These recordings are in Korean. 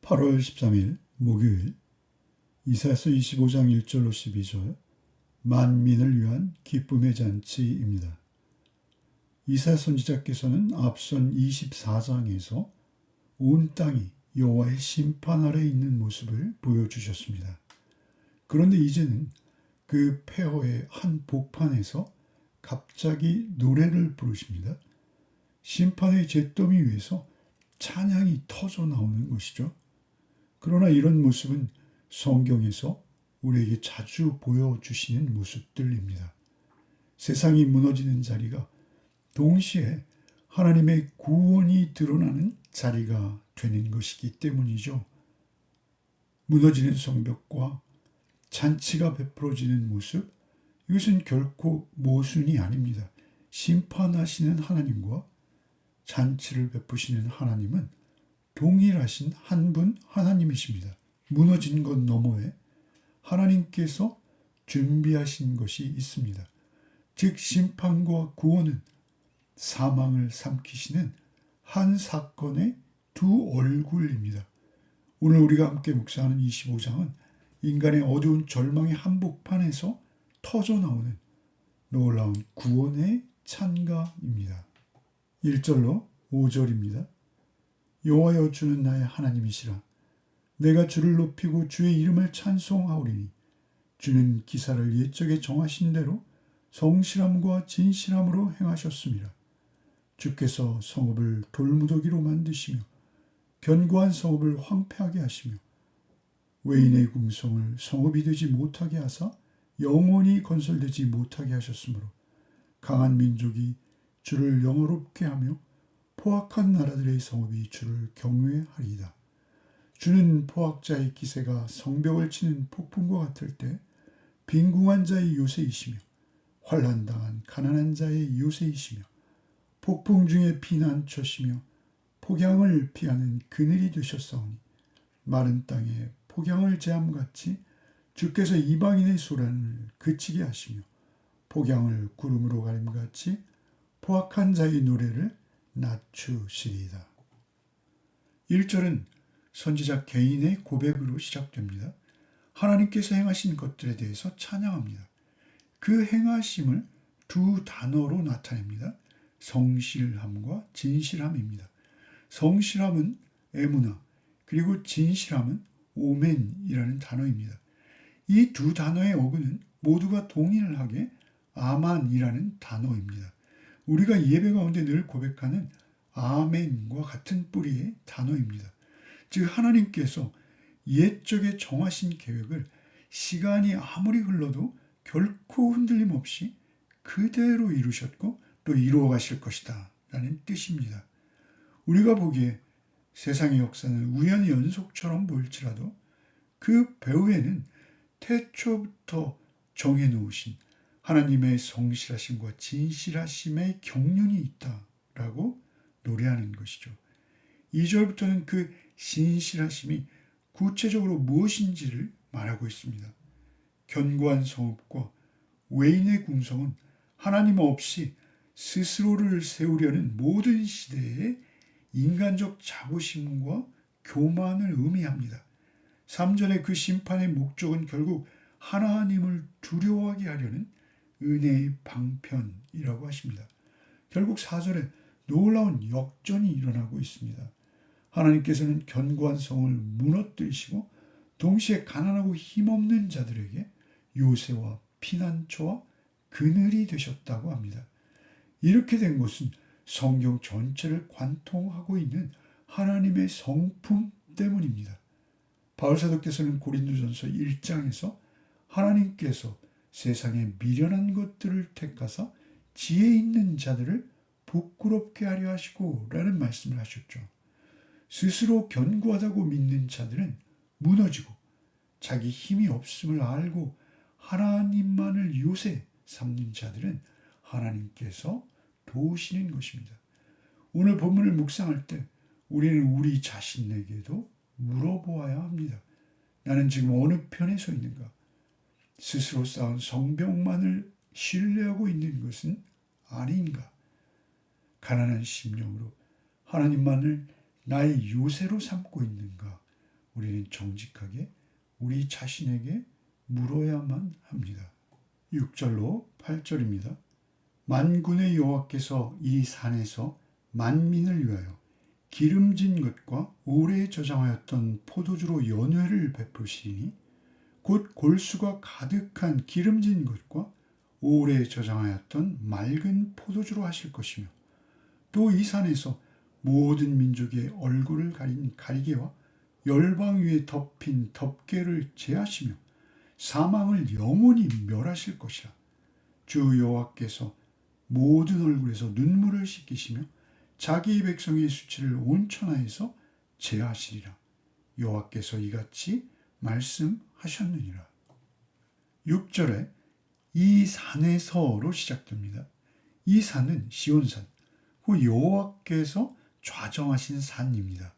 8월 13일 목요일 이사야서 25장 1절로 12절 만민을 위한 기쁨의 잔치입니다. 이사야 선지자께서는 앞선 24장에서 온 땅이 여호와의 심판 아래 있는 모습을 보여주셨습니다. 그런데 이제는 그 폐허의 한 복판에서 갑자기 노래를 부르십니다. 심판의 잿더미 위에서 찬양이 터져 나오는 것이죠. 그러나 이런 모습은 성경에서 우리에게 자주 보여주시는 모습들입니다. 세상이 무너지는 자리가 동시에 하나님의 구원이 드러나는 자리가 되는 것이기 때문이죠. 무너지는 성벽과 잔치가 베풀어지는 모습, 이것은 결코 모순이 아닙니다. 심판하시는 하나님과 잔치를 베푸시는 하나님은 동일하신 한 분 하나님이십니다. 무너진 것 너머에 하나님께서 준비하신 것이 있습니다. 즉 심판과 구원은 사망을 삼키시는 한 사건의 두 얼굴입니다. 오늘 우리가 함께 묵상하는 25장은 인간의 어두운 절망의 한복판에서 터져나오는 놀라운 구원의 찬가입니다. 1절로 5절입니다. 여호와여 주는 나의 하나님이시라. 내가 주를 높이고 주의 이름을 찬송하오리니 주는 기사를 옛적에 정하신 대로 성실함과 진실함으로 행하셨습니다. 주께서 성읍을 돌무더기로 만드시며 견고한 성읍을 황폐하게 하시며 외인의 궁성을 성읍이 되지 못하게 하사 영원히 건설되지 못하게 하셨으므로 강한 민족이 주를 영화롭게 하며 포악한 나라들의 성읍이 주를 경외하리이다. 주는 포악자의 기세가 성벽을 치는 폭풍과 같을 때 빈궁한 자의 요새이시며 환난당한 가난한 자의 요새이시며 폭풍 중에 피난처시며 폭양을 피하는 그늘이 되셨사오니 마른 땅에 폭양을 제함같이 주께서 이방인의 소란을 그치게 하시며 폭양을 구름으로 가림같이 포악한 자의 노래를 낮추시리이다. 1절은 선지자 개인의 고백으로 시작됩니다. 하나님께서 행하신 것들에 대해서 찬양합니다. 그 행하심을 두 단어로 나타냅니다. 성실함과 진실함입니다. 성실함은 에무나, 그리고 진실함은 오멘이라는 단어입니다. 이 두 단어의 어근은 모두가 동일하게 아만이라는 단어입니다. 우리가 예배 가운데 늘 고백하는 아멘과 같은 뿌리의 단어입니다. 즉 하나님께서 옛적에 정하신 계획을 시간이 아무리 흘러도 결코 흔들림 없이 그대로 이루셨고 또 이루어 가실 것이다 라는 뜻입니다. 우리가 보기에 세상의 역사는 우연의 연속처럼 보일지라도 그 배후에는 태초부터 정해놓으신 하나님의 성실하심과 진실하심의 경륜이 있다라고 노래하는 것이죠. 2절부터는 그 신실하심이 구체적으로 무엇인지를 말하고 있습니다. 견고한 성읍과 외인의 궁성은 하나님 없이 스스로를 세우려는 모든 시대의 인간적 자부심과 교만을 의미합니다. 3절의 그 심판의 목적은 결국 하나님을 두려워하게 하려는 은혜의 방편이라고 하십니다. 결국 4절에 놀라운 역전이 일어나고 있습니다. 하나님께서는 견고한 성을 무너뜨리시고 동시에 가난하고 힘없는 자들에게 요새와 피난처와 그늘이 되셨다고 합니다. 이렇게 된 것은 성경 전체를 관통하고 있는 하나님의 성품 때문입니다. 바울사도께서는 고린도전서 1장에서 하나님께서 세상에 미련한 것들을 택하사 지혜 있는 자들을 부끄럽게 하려 하시고 라는 말씀을 하셨죠. 스스로 견고하다고 믿는 자들은 무너지고 자기 힘이 없음을 알고 하나님만을 요새 삼는 자들은 하나님께서 도우시는 것입니다. 오늘 본문을 묵상할 때 우리는 우리 자신에게도 물어보아야 합니다. 나는 지금 어느 편에 서 있는가? 스스로 쌓은 성벽만을 신뢰하고 있는 것은 아닌가? 가난한 심령으로 하나님만을 나의 요새로 삼고 있는가? 우리는 정직하게 우리 자신에게 물어야만 합니다. 6절로 8절입니다. 만군의 여호와께서 이 산에서 만민을 위하여 기름진 것과 오래 저장하였던 포도주로 연회를 베푸시니 곧 골수가 가득한 기름진 것과 오래 저장하였던 맑은 포도주로 하실 것이며 또 이 산에서 모든 민족의 얼굴을 가린 가리개와 열방 위에 덮인 덮개를 제하시며 사망을 영원히 멸하실 것이라. 주 여호와께서 모든 얼굴에서 눈물을 씻기시며 자기 백성의 수치를 온천하에서 제하시리라. 여호와께서 이같이 말씀하셨느니라. 6절에 이 산에서로 시작됩니다. 이 산은 시온산, 그 여호와께서 좌정하신 산입니다.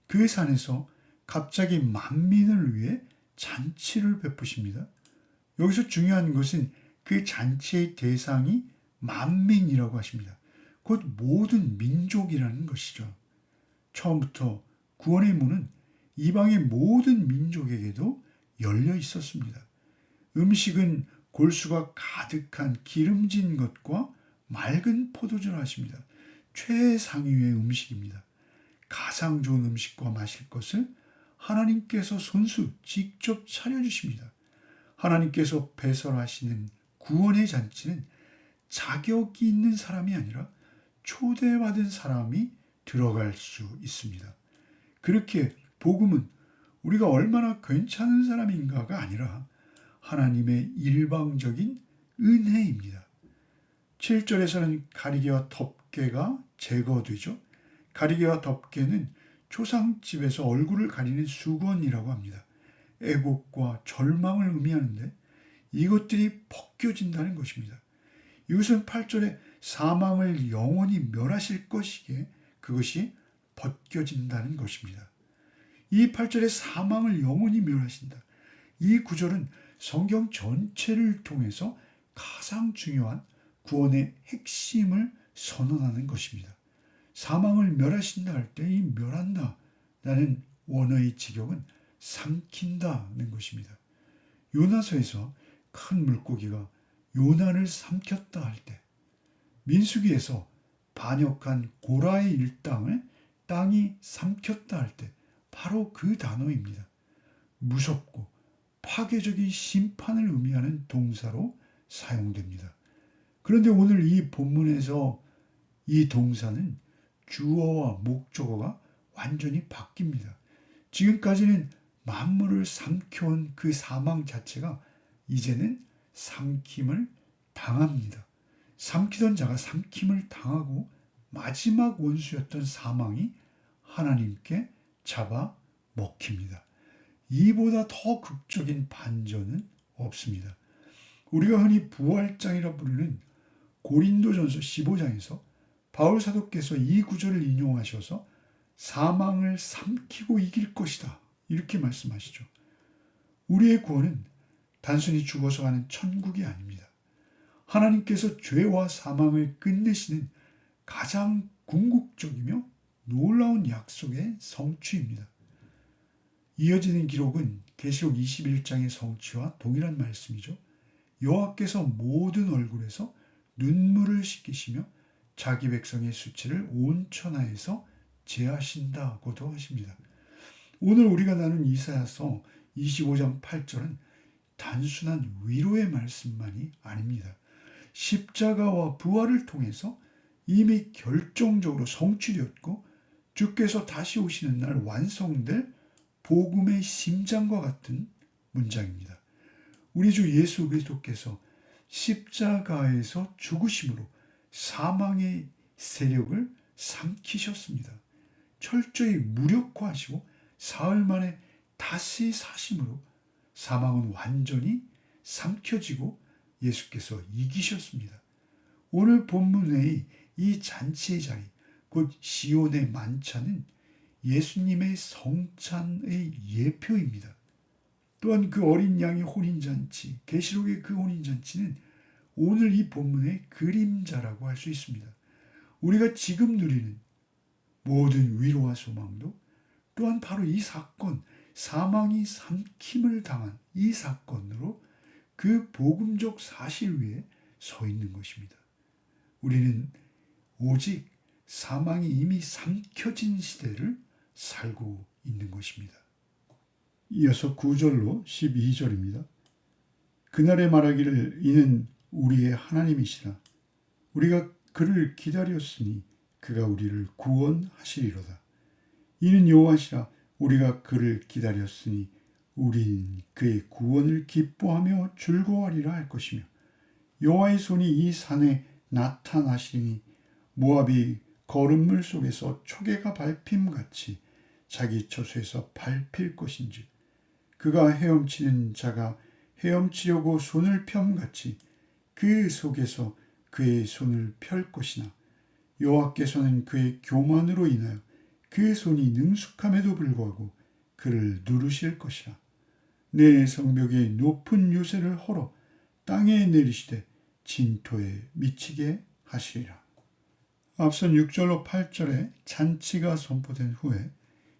그 산에서 갑자기 만민을 위해 잔치를 베푸십니다. 여기서 중요한 것은 그 잔치의 대상이 만민이라고 하십니다. 곧 모든 민족이라는 것이죠. 처음부터 구원의 문은 이방의 모든 민족에게도 열려 있었습니다. 음식은 골수가 가득한 기름진 것과 맑은 포도주를 하십니다. 최상위의 음식입니다. 가장 좋은 음식과 마실 것을 하나님께서 손수 직접 차려주십니다. 하나님께서 배설하시는 구원의 잔치는 자격이 있는 사람이 아니라 초대받은 사람이 들어갈 수 있습니다. 그렇게 복음은 우리가 얼마나 괜찮은 사람인가가 아니라 하나님의 일방적인 은혜입니다. 7절에서는 가리개와 덮개가 제거되죠. 가리개와 덮개는 초상집에서 얼굴을 가리는 수건이라고 합니다. 애곡과 절망을 의미하는데 이것들이 벗겨진다는 것입니다. 이것은 8절에 사망을 영원히 멸하실 것이기에 그것이 벗겨진다는 것입니다. 이 8절에 사망을 영원히 멸하신다. 이 구절은 성경 전체를 통해서 가장 중요한 구원의 핵심을 선언하는 것입니다. 사망을 멸하신다 할 때 이 멸한다 라는 원어의 직역은 삼킨다는 것입니다. 요나서에서 큰 물고기가 요나를 삼켰다 할 때, 민수기에서 반역한 고라의 일당을 땅이 삼켰다 할 때 바로 그 단어입니다. 무섭고 파괴적인 심판을 의미하는 동사로 사용됩니다. 그런데 오늘 이 본문에서 이 동사는 주어와 목적어가 완전히 바뀝니다. 지금까지는 만물을 삼켜온 그 사망 자체가 이제는 삼킴을 당합니다. 삼키던 자가 삼킴을 당하고 마지막 원수였던 사망이 하나님께 잡아 먹힙니다. 이보다 더 극적인 반전은 없습니다. 우리가 흔히 부활장이라 부르는 고린도전서 15장에서 바울 사도께서 이 구절을 인용하셔서 사망을 삼키고 이길 것이다 이렇게 말씀하시죠. 우리의 구원은 단순히 죽어서 가는 천국이 아닙니다. 하나님께서 죄와 사망을 끝내시는 가장 궁극적이며 놀라운 약속의 성취입니다. 이어지는 기록은 계시록 21장의 성취와 동일한 말씀이죠. 여호와께서 모든 얼굴에서 눈물을 씻기시며 자기 백성의 수치를 온천하에서 제하신다고도 하십니다. 오늘 우리가 나눈 이사야서 25장 8절은 단순한 위로의 말씀만이 아닙니다. 십자가와 부활을 통해서 이미 결정적으로 성취되었고 주께서 다시 오시는 날 완성될 복음의 심장과 같은 문장입니다. 우리 주 예수 그리스도께서 십자가에서 죽으심으로 사망의 세력을 삼키셨습니다. 철저히 무력화하시고 사흘 만에 다시 사심으로 사망은 완전히 삼켜지고 예수께서 이기셨습니다. 오늘 본문의 이 잔치의 자리, 곧 시온의 만찬은 예수님의 성찬의 예표입니다. 또한 그 어린 양의 혼인잔치, 계시록의 그 혼인잔치는 오늘 이 본문의 그림자라고 할 수 있습니다. 우리가 지금 누리는 모든 위로와 소망도 또한 바로 이 사건, 사망이 삼킴을 당한 이 사건으로 그 복음적 사실 위에 서 있는 것입니다. 우리는 오직 사망이 이미 삼켜진 시대를 살고 있는 것입니다. 이어서 9절로 12절입니다. 그날에 말하기를 이는 우리의 하나님이시라. 우리가 그를 기다렸으니 그가 우리를 구원하시리로다. 이는 여호와시라. 우리가 그를 기다렸으니 우린 그의 구원을 기뻐하며 즐거워하리라 할 것이며 여호와의 손이 이 산에 나타나시리니 모압이 거름물 속에서 초계가 밟힘같이 자기 처소에서 밟힐 것인지 그가 헤엄치는 자가 헤엄치려고 손을 펴같이 그 속에서 그의 손을 펼 것이나 여호와께서는 그의 교만으로 인하여 그 손이 능숙함에도 불구하고 그를 누르실 것이라. 내 성벽의 높은 요새를 헐어 땅에 내리시되 진토에 미치게 하시리라. 앞선 6절로 8절에 잔치가 선포된 후에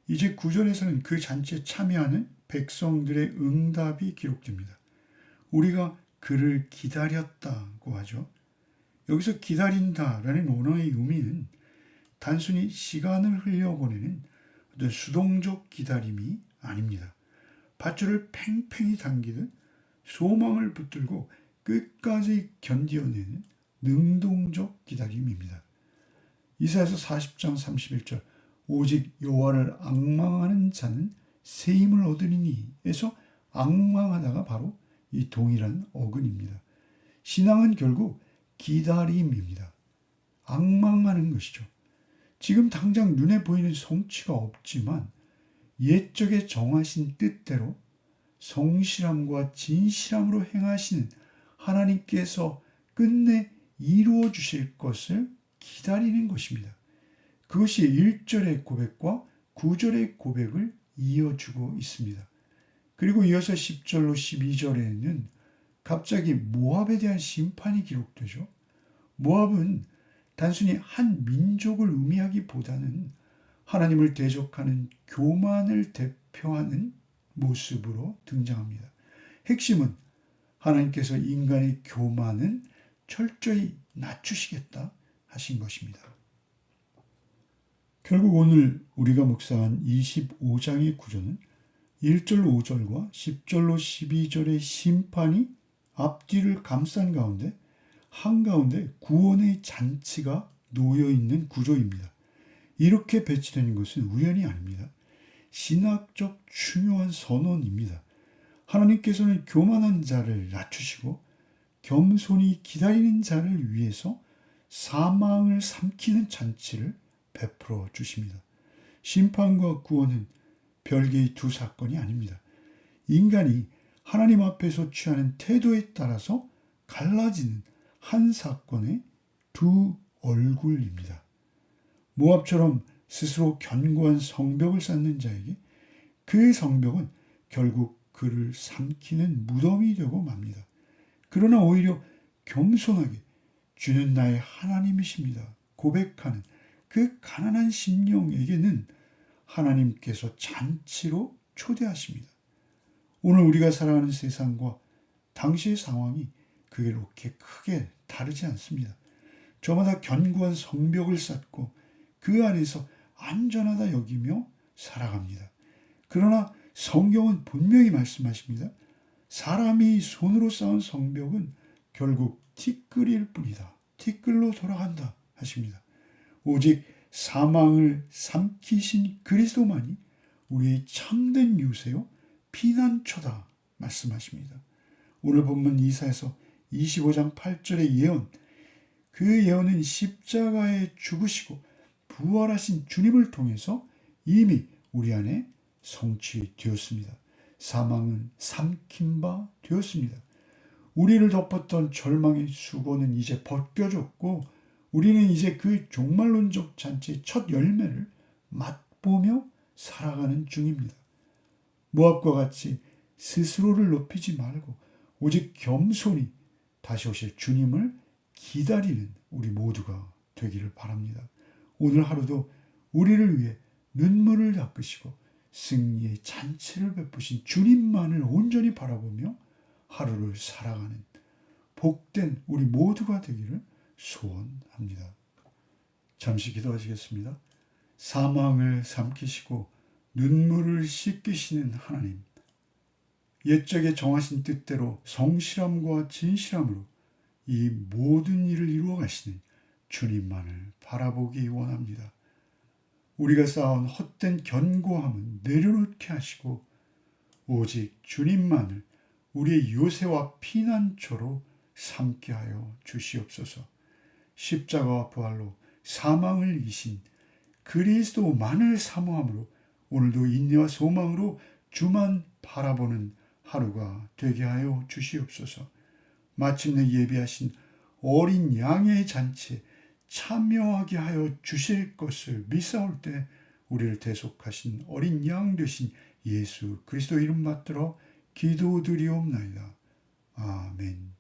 이제 9절에서는 그 잔치에 참여하는 백성들의 응답이 기록됩니다. 우리가 그를 기다렸다고 하죠. 여기서 기다린다라는 언어의 의미는 단순히 시간을 흘려보내는 어떤 수동적 기다림이 아닙니다. 밧줄을 팽팽히 당기듯 소망을 붙들고 끝까지 견디어내는 능동적 기다림입니다. 이사야서 40장 31절 오직 여호와를 앙망하는 자는 새 힘을 얻으리니에서 앙망하다가 바로 이 동일한 어근입니다. 신앙은 결국 기다림입니다. 앙망하는 것이죠. 지금 당장 눈에 보이는 성취가 없지만 옛적에 정하신 뜻대로 성실함과 진실함으로 행하시는 하나님께서 끝내 이루어 주실 것을 기다리는 것입니다. 그것이 1절의 고백과 9절의 고백을 이어주고 있습니다. 그리고 이어서 10절로 12절에는 갑자기 모압에 대한 심판이 기록되죠. 모압은 단순히 한 민족을 의미하기보다는 하나님을 대적하는 교만을 대표하는 모습으로 등장합니다. 핵심은 하나님께서 인간의 교만은 철저히 낮추시겠다 하신 것입니다. 결국 오늘 우리가 묵상한 25장의 구조는 1절로 5절과 10절로 12절의 심판이 앞뒤를 감싼 가운데 한가운데 구원의 잔치가 놓여있는 구조입니다. 이렇게 배치되는 것은 우연이 아닙니다. 신학적 중요한 선언입니다. 하나님께서는 교만한 자를 낮추시고 겸손히 기다리는 자를 위해서 사망을 삼키는 잔치를 베풀어 주십니다. 심판과 구원은 별개의 두 사건이 아닙니다. 인간이 하나님 앞에서 취하는 태도에 따라서 갈라지는 한 사건의 두 얼굴입니다. 모압처럼 스스로 견고한 성벽을 쌓는 자에게 그 성벽은 결국 그를 삼키는 무덤이 되고 맙니다. 그러나 오히려 겸손하게 주는 나의 하나님이십니다 고백하는 그 가난한 심령에게는 하나님께서 잔치로 초대하십니다. 오늘 우리가 살아가는 세상과 당시의 상황이 그렇게 크게 다르지 않습니다. 저마다 견고한 성벽을 쌓고 그 안에서 안전하다 여기며 살아갑니다. 그러나 성경은 분명히 말씀하십니다. 사람이 손으로 쌓은 성벽은 결국 티끌일 뿐이다. 티끌로 돌아간다 하십니다. 오직 사망을 삼키신 그리스도만이 우리의 참된 요새요 피난처다 말씀하십니다. 오늘 본문 이사야서 25장 8절의 예언, 그 예언은 십자가에 죽으시고 부활하신 주님을 통해서 이미 우리 안에 성취되었습니다. 사망은 삼킨 바 되었습니다. 우리를 덮었던 절망의 수고는 이제 벗겨졌고 우리는 이제 그 종말론적 잔치의 첫 열매를 맛보며 살아가는 중입니다. 모압과 같이 스스로를 높이지 말고 오직 겸손히 다시 오실 주님을 기다리는 우리 모두가 되기를 바랍니다. 오늘 하루도 우리를 위해 눈물을 닦으시고 승리의 잔치를 베푸신 주님만을 온전히 바라보며 하루를 살아가는 복된 우리 모두가 되기를 소원합니다. 잠시 기도하시겠습니다. 사망을 삼키시고 눈물을 씻기시는 하나님, 옛적에 정하신 뜻대로 성실함과 진실함으로 이 모든 일을 이루어 가시는 주님만을 바라보기 원합니다. 우리가 쌓은 헛된 견고함은 내려놓게 하시고 오직 주님만을 우리의 요새와 피난처로 삼게 하여 주시옵소서. 십자가와 부활로 사망을 이기신 그리스도만을 사모함으로 오늘도 인내와 소망으로 주만 바라보는 하루가 되게 하여 주시옵소서. 마침내 예비하신 어린 양의 잔치에 참여하게 하여 주실 것을 믿사올 때 우리를 대속하신 어린 양 되신 예수 그리스도 이름 받들어 기도드리옵나이다. 아멘.